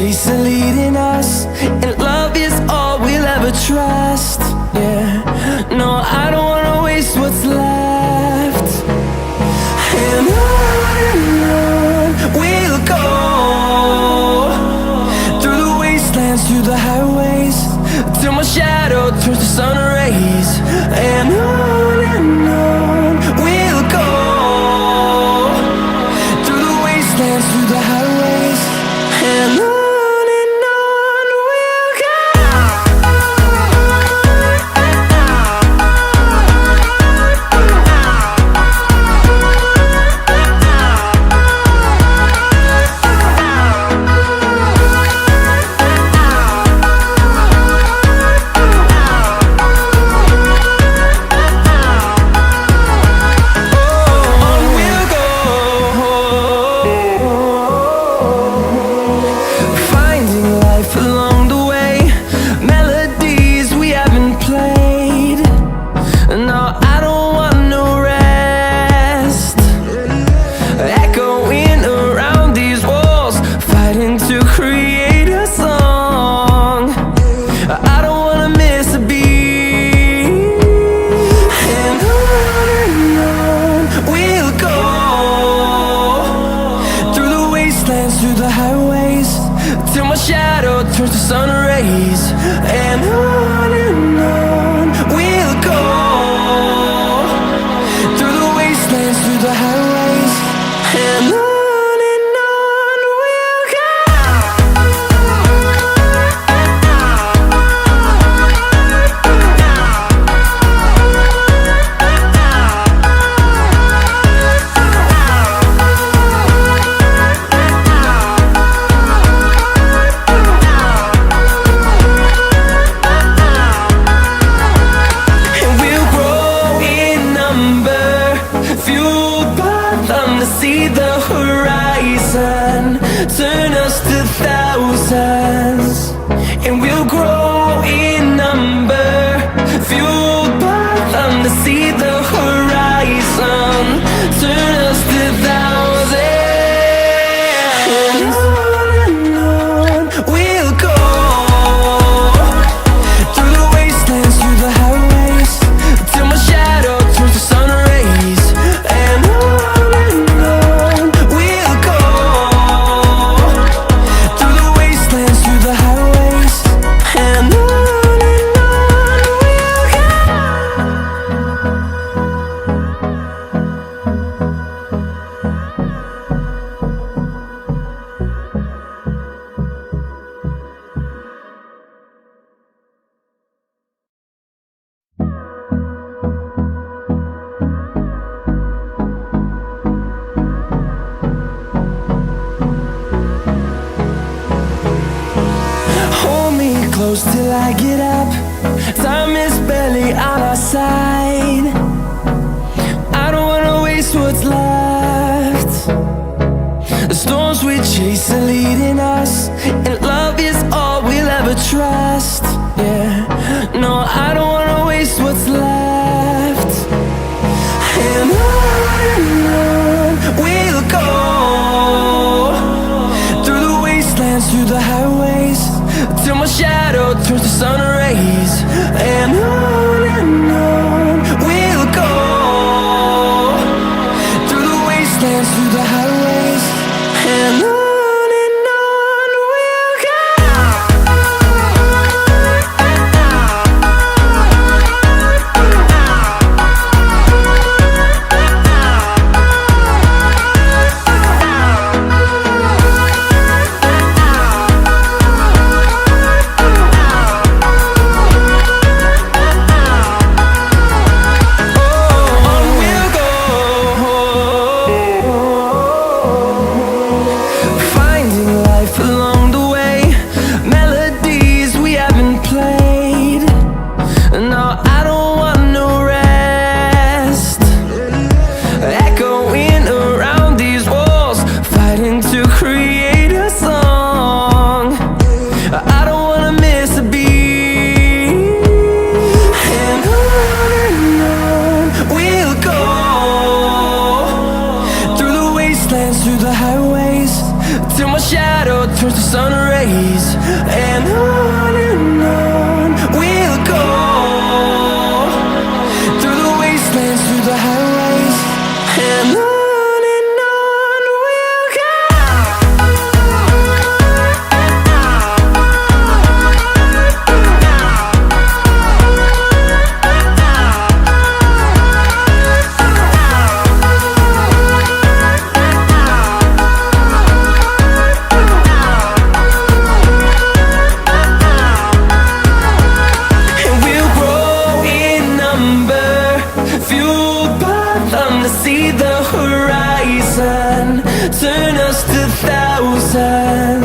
chasing leading us, and love is all we'll ever trust. Yeah, no, I don't wanna waste what's left. And on we'll go, through the wastelands, through the highways, till my shadow turns to sun rays. And on we'll go, through the wastelands, through the highways, and on. Through the highways, till my shadow turns to sun rays. And on we'll go, through the wastelands, through the highways, and on we'll go. See the horizon turn us to thousands, and we'll grow in number, fueled by them to see the horizon turn us to thousands. And on we'll go, through the wastelands, through the highways, till my shadow turns to sun rays. And close till I get up. Time is barely on our side. I don't wanna waste what's left. The storms we chase are leading us, and love is all we'll ever trust. Yeah, no, I don't wanna waste what's left. And on we'll go, through the wastelands, through the highways, till my shadow turns to sun rays. And on we'll go, through the wastelands, through the highways, and on. towards the sun rays, and on we'll go, through the wastelands, through the highways, and on we'll go. And we'll grow in number, fueled by them to see the horizon, turn us to thousands.